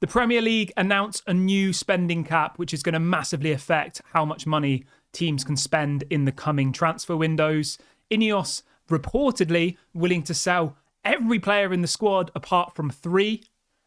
The Premier League announced a new spending cap, which is going to massively affect how much money teams can spend in the coming transfer windows. INEOS reportedly willing to sell every player in the squad apart from 3,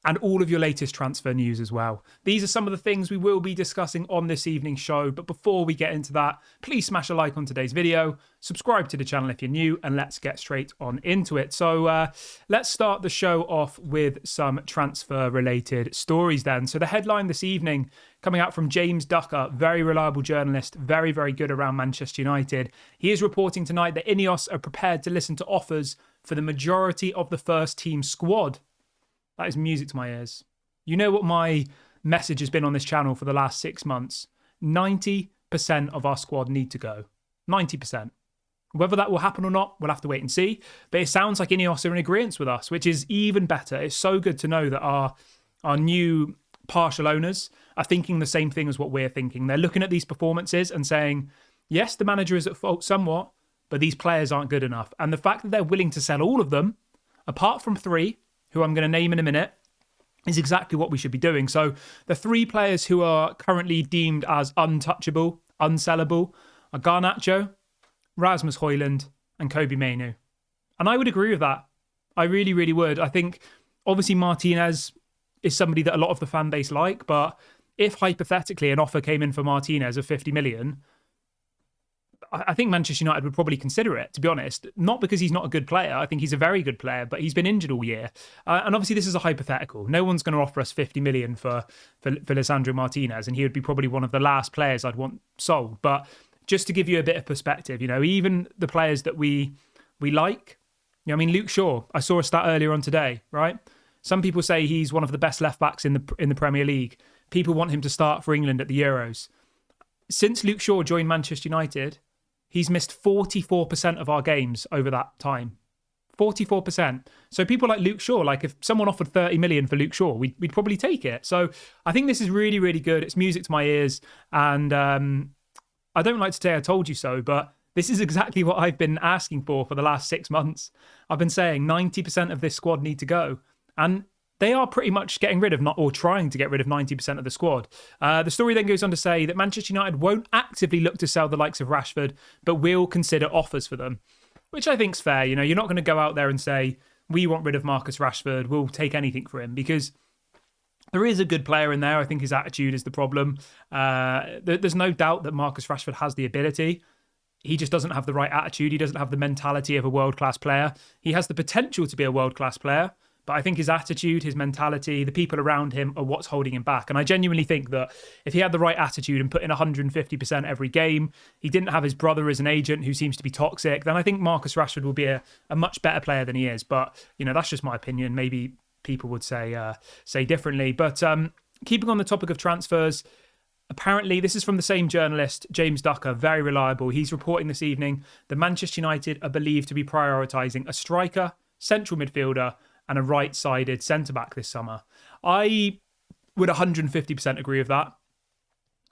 and all of your latest transfer news as well. These are some of the things we will be discussing on this evening's show. But before we get into that, please smash a like on today's video, subscribe to the channel if you're new, and let's get straight on into it. So let's start the show off with some transfer-related stories then. So the headline this evening coming out from James Ducker, very reliable journalist, very, very good around Manchester United. He is reporting tonight that INEOS are prepared to listen to offers for the majority of the first team squad. That is music to my ears. You know what my message has been on this channel for the last 6 months? 90% of our squad need to go. 90%. Whether that will happen or not, we'll have to wait and see. But it sounds like INEOS are in agreement with us, which is even better. It's so good to know that our new partial owners are thinking the same thing as what we're thinking. They're looking at these performances and saying, yes, the manager is at fault somewhat, but these players aren't good enough. And the fact that they're willing to sell all of them, apart from 3, who I'm going to name in a minute, is exactly what we should be doing. So the 3 players who are currently deemed as untouchable, unsellable, are Garnacho, Rasmus Højlund, and Kobe Mainoo. And I would agree with that. I really, really would. I think, obviously, Martinez is somebody that a lot of the fan base like, but if hypothetically an offer came in for Martinez of 50 million, I think Manchester United would probably consider it, to be honest. Not because he's not a good player. I think he's a very good player, but he's been injured all year. And obviously this is a hypothetical. No one's going to offer us 50 million for Lisandro Martinez, and he would be probably one of the last players I'd want sold. But just to give you a bit of perspective, you know, even the players that we like, you know, I mean, Luke Shaw, I saw a stat earlier on today, right? Some people say he's one of the best left backs in the Premier League. People want him to start for England at the Euros. Since Luke Shaw joined Manchester United, he's missed 44% of our games over that time. 44%. So people like Luke Shaw, like if someone offered 30 million for Luke Shaw, we'd probably take it. So I think this is really, really good. It's music to my ears. And I don't like to say I told you so, but this is exactly what I've been asking for the last 6 months. I've been saying 90% of this squad need to go. And they are pretty much getting rid of, or trying to get rid of 90% of the squad. The story then goes on to say that Manchester United won't actively look to sell the likes of Rashford, but will consider offers for them, which I think's fair. You know, you're not going to go out there and say, we want rid of Marcus Rashford, we'll take anything for him, because there is a good player in there. I think his attitude is the problem. There's no doubt that Marcus Rashford has the ability. He just doesn't have the right attitude. He doesn't have the mentality of a world-class player. He has the potential to be a world-class player, but I think his attitude, his mentality, the people around him are what's holding him back. And I genuinely think that if he had the right attitude and put in 150% every game, he didn't have his brother as an agent who seems to be toxic, then I think Marcus Rashford will be a much better player than he is. But, you know, that's just my opinion. Maybe people would say differently. But keeping on the topic of transfers, apparently, this is from the same journalist, James Ducker, very reliable. He's reporting this evening that Manchester United are believed to be prioritising a striker, central midfielder, and a right-sided centre-back this summer. I would 150% agree with that.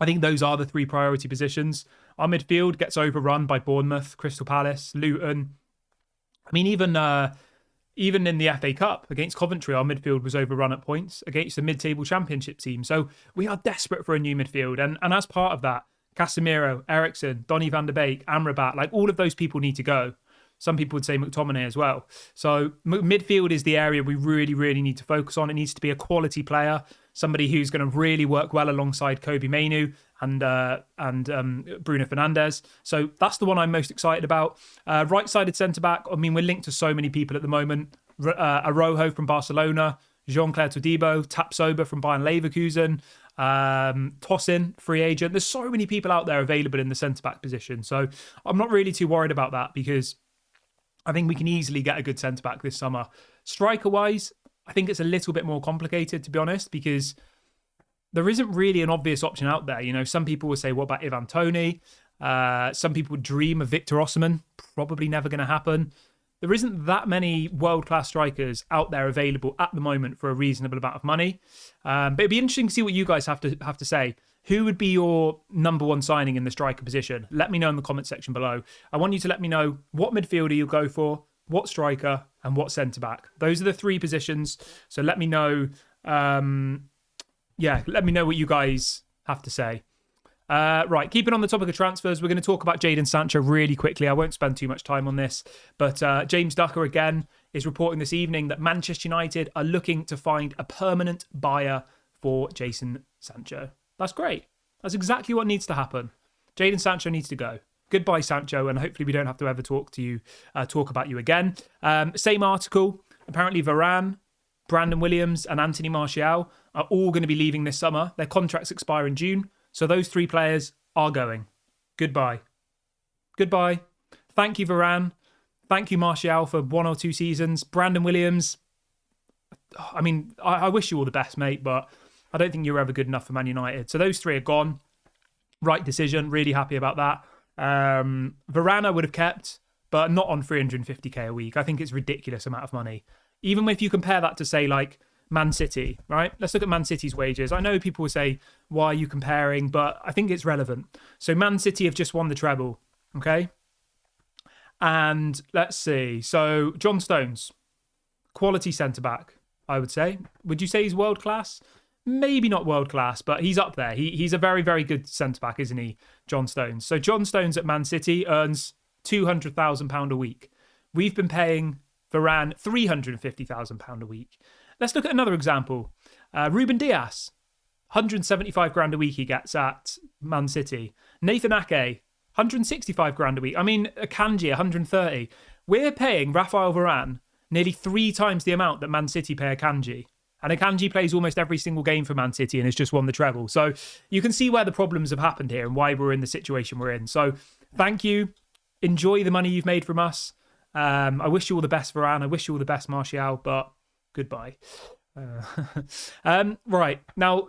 I think those are the 3 priority positions. Our midfield gets overrun by Bournemouth, Crystal Palace, Luton. I mean, even in the FA Cup against Coventry, our midfield was overrun at points against a mid-table championship team. So we are desperate for a new midfield. And as part of that, Casemiro, Eriksen, Donny van der Beek, Amrabat, like all of those people need to go. Some people would say McTominay as well. So midfield is the area we really, really need to focus on. It needs to be a quality player, somebody who's going to really work well alongside Kobe Mainoo and Bruno Fernandes. So that's the one I'm most excited about. Right-sided centre-back, I mean, we're linked to so many people at the moment. Araujo from Barcelona, Jean-Claire Todibo, Tapsoba from Bayern Leverkusen, Tosin, free agent. There's so many people out there available in the centre-back position. So I'm not really too worried about that, because I think we can easily get a good centre-back this summer. Striker-wise, I think it's a little bit more complicated, to be honest, because there isn't really an obvious option out there. You know, some people will say, what about Ivan Toney? Some people would dream of Victor Osimhen. Probably never going to happen. There isn't that many world-class strikers out there available at the moment for a reasonable amount of money. But it'd be interesting to see what you guys have to say. Who would be your number one signing in the striker position? Let me know in the comment section below. I want you to let me know what midfielder you'll go for, what striker, and what centre-back. Those are the 3 positions. So let me know yeah, let me know what you guys have to say. Right, keeping on the topic of transfers, we're going to talk about Jadon Sancho really quickly. I won't spend too much time on this, but James Ducker again is reporting this evening that Manchester United are looking to find a permanent buyer for Jadon Sancho. That's great. That's exactly what needs to happen. Jadon Sancho needs to go. Goodbye, Sancho, and hopefully we don't have to ever talk about you again. Same article. Apparently Varane, Brandon Williams, and Anthony Martial are all going to be leaving this summer. Their contracts expire in June. So those three players are going. Goodbye. Goodbye. Thank you, Varane. Thank you, Martial, for 1 or 2 seasons. Brandon Williams, I mean, I wish you all the best, mate, but I don't think you're ever good enough for Man United. So those three are gone. Right decision. Really happy about that. Varane I would have kept, but not on 350k a week. I think it's a ridiculous amount of money. Even if you compare that to, say, like Man City, right? Let's look at Man City's wages. I know people will say, why are you comparing? But I think it's relevant. So Man City have just won the treble, okay? And let's see. So John Stones, quality centre-back, I would say. Would you say he's world-class? Maybe not world-class, but he's up there. He's a very, very good centre-back, isn't he, John Stones? So John Stones at Man City earns £200,000 a week. We've been paying Varane £350,000 a week. Let's look at another example. Ruben Dias, 175 grand a week he gets at Man City. Nathan Ake, 165 grand a week. I mean, Akanji, 130. We're paying Rafael Varane nearly 3 times the amount that Man City pay Akanji. And Akanji plays almost every single game for Man City and has just won the treble. So you can see where the problems have happened here and why we're in the situation we're in. So thank you. Enjoy the money you've made from us. I wish you all the best, Varane. I wish you all the best, Martial, but goodbye. Right. Now,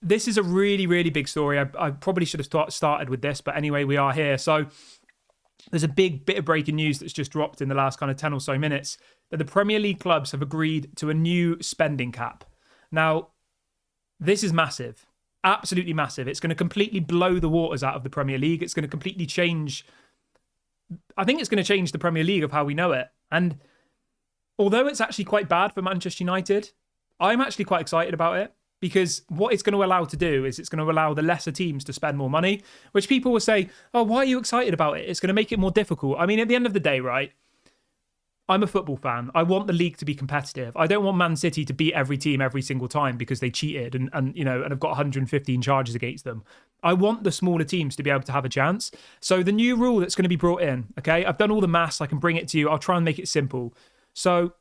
this is a really, really big story. I probably should have started with this, but anyway, we are here. So there's a big bit of breaking news that's just dropped in the last kind of 10 or so minutes that the Premier League clubs have agreed to a new spending cap. Now, this is massive. Absolutely massive. It's going to completely blow the waters out of the Premier League. It's going to completely change... I think it's going to change the Premier League of how we know it. And although it's actually quite bad for Manchester United, I'm actually quite excited about it because what it's going to allow to do is it's going to allow the lesser teams to spend more money, which people will say, oh, why are you excited about it? It's going to make it more difficult. I mean, at the end of the day, right, I'm a football fan. I want the league to be competitive. I don't want Man City to beat every team every single time because they cheated and have got 115 charges against them. I want the smaller teams to be able to have a chance. So the new rule that's going to be brought in, okay, I've done all the maths. I can bring it to you. I'll try and make it simple. So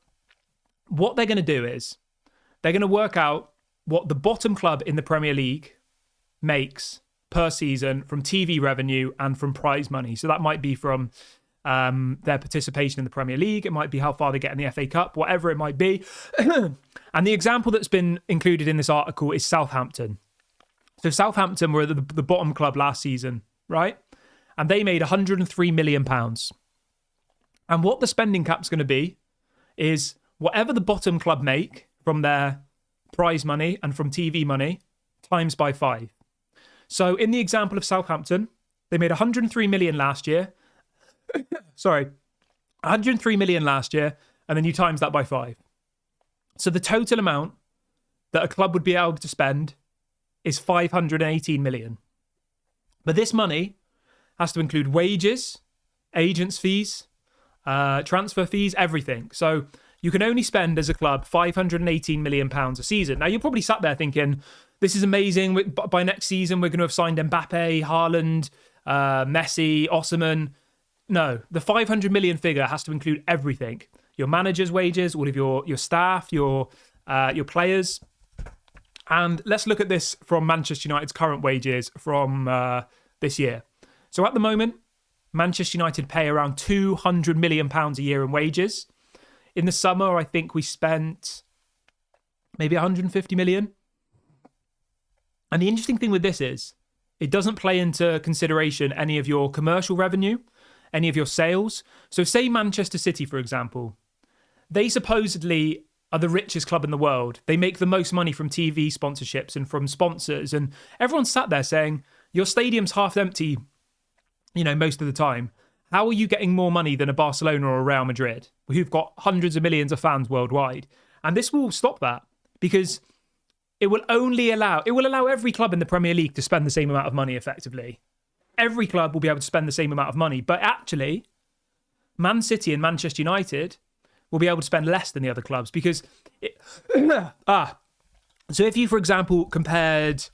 what they're going to do is they're going to work out what the bottom club in the Premier League makes per season from TV revenue and from prize money. So that might be from their participation in the Premier League. It might be how far they get in the FA Cup, whatever it might be. And the example that's been included in this article is Southampton. So Southampton were the bottom club last season, right? And they made £103 million. And what the spending cap's going to be is whatever the bottom club make from their prize money and from TV money times by 5. So in the example of Southampton, they made 103 million last year. 103 million last year, and then you times that by 5. So the total amount that a club would be able to spend is 518 million. But this money has to include wages, agents' fees, transfer fees, everything. So you can only spend as a club £518 million a season. Now, you're probably sat there thinking, this is amazing. By next season, we're going to have signed Mbappe, Haaland, Messi, Osimhen. No, the 500 million figure has to include everything. Your manager's wages, all of your staff, your players. And let's look at this from Manchester United's current wages from this year. So at the moment, Manchester United pay around £200 million a year in wages. In the summer, I think we spent maybe 150 million. And the interesting thing with this is it doesn't play into consideration any of your commercial revenue, any of your sales. So say Manchester City, for example, they supposedly are the richest club in the world. They make the most money from TV sponsorships and from sponsors. And everyone's sat there saying, your stadium's half empty, most of the time. How are you getting more money than a Barcelona or a Real Madrid, who've got hundreds of millions of fans worldwide? And this will stop that because it will allow every club in the Premier League to spend the same amount of money effectively. Every club will be able to spend the same amount of money, but actually, Man City and Manchester United will be able to spend less than the other clubs because so if you, for example, compared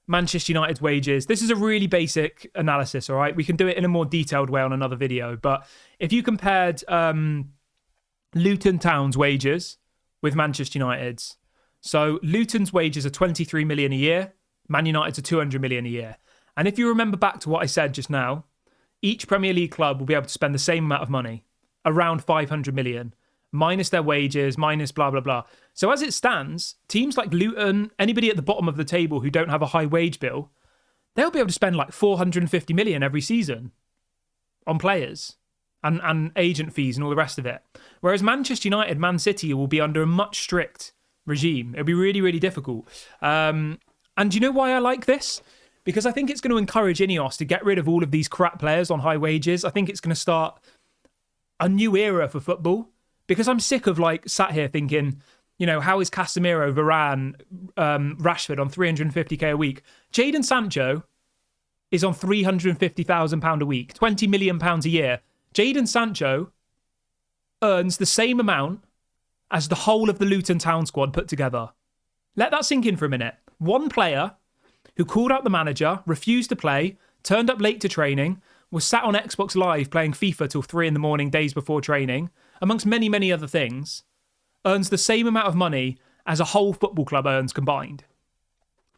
Manchester United's wages, this is a really basic analysis, all right? We can do it in a more detailed way on another video, but if you compared Luton Town's wages with Manchester United's, so Luton's wages are 23 million a year, Man United's are 200 million a year. And if you remember back to what I said just now, each Premier League club will be able to spend the same amount of money, around 500 million, minus their wages, minus blah, blah, blah. So as it stands, teams like Luton, anybody at the bottom of the table who don't have a high wage bill, they'll be able to spend like 450 million every season on players and agent fees and all the rest of it. Whereas Manchester United, Man City will be under a much strict regime. It'll be really, really difficult. And do you know why I like this? Because I think it's going to encourage INEOS to get rid of all of these crap players on high wages. I think it's going to start a new era for football. Because I'm sick of like sat here thinking, you know, how is Casemiro, Varane, Rashford on 350k a week? Jadon Sancho is on £350,000 a week, £20 million a year. Jadon Sancho earns the same amount as the whole of the Luton Town squad put together. Let that sink in for a minute. One player who called out the manager, refused to play, turned up late to training, was sat on Xbox Live playing FIFA till 3 a.m, days before training, amongst many, many other things, earns the same amount of money as a whole football club earns combined.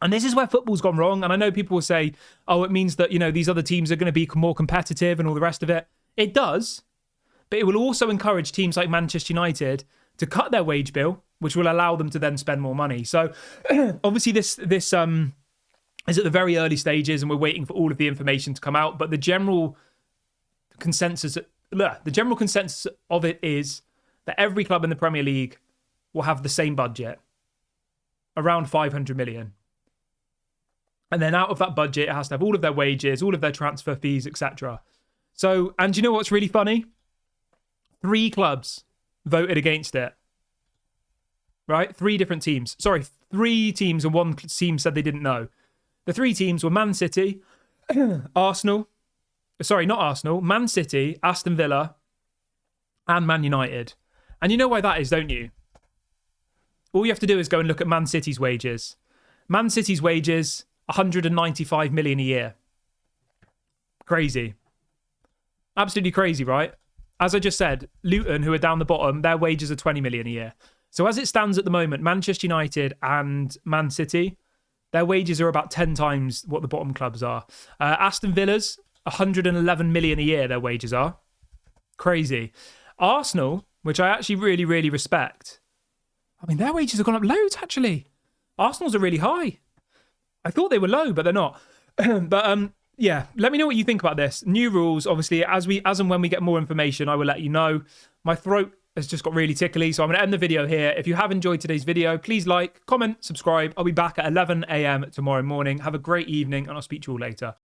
And this is where football's gone wrong. And I know people will say, oh, it means that, you know, these other teams are going to be more competitive and all the rest of it. It does. But it will also encourage teams like Manchester United to cut their wage bill, which will allow them to then spend more money. So obviously this is at the very early stages and we're waiting for all of the information to come out. But the general consensus of it is that every club in the Premier League will have the same budget, around 500 million. And then out of that budget, it has to have all of their wages, all of their transfer fees, etc. So, and you know what's really funny? 3 clubs voted against it. Right? 3 different teams. Sorry, 3 teams and 1 team said they didn't know. The 3 teams were Man City, Man City, Aston Villa, and Man United. And you know why that is, don't you? All you have to do is go and look at Man City's wages. Man City's wages, 195 million a year. Crazy. Absolutely crazy, right? As I just said, Luton, who are down the bottom, their wages are 20 million a year. So as it stands at the moment, Manchester United and Man City, their wages are about 10 times what the bottom clubs are. Aston Villa's 111 million a year, their wages are. Crazy. Arsenal, which I actually really, really respect, I mean, their wages have gone up loads, actually. Arsenal's are really high. I thought they were low, but they're not. But yeah, let me know what you think about this. New rules, obviously, as and when we get more information, I will let you know. My throat has just got really tickly, so I'm going to end the video here. If you have enjoyed today's video, please like, comment, subscribe. I'll be back at 11 a.m. tomorrow morning. Have a great evening, and I'll speak to you all later.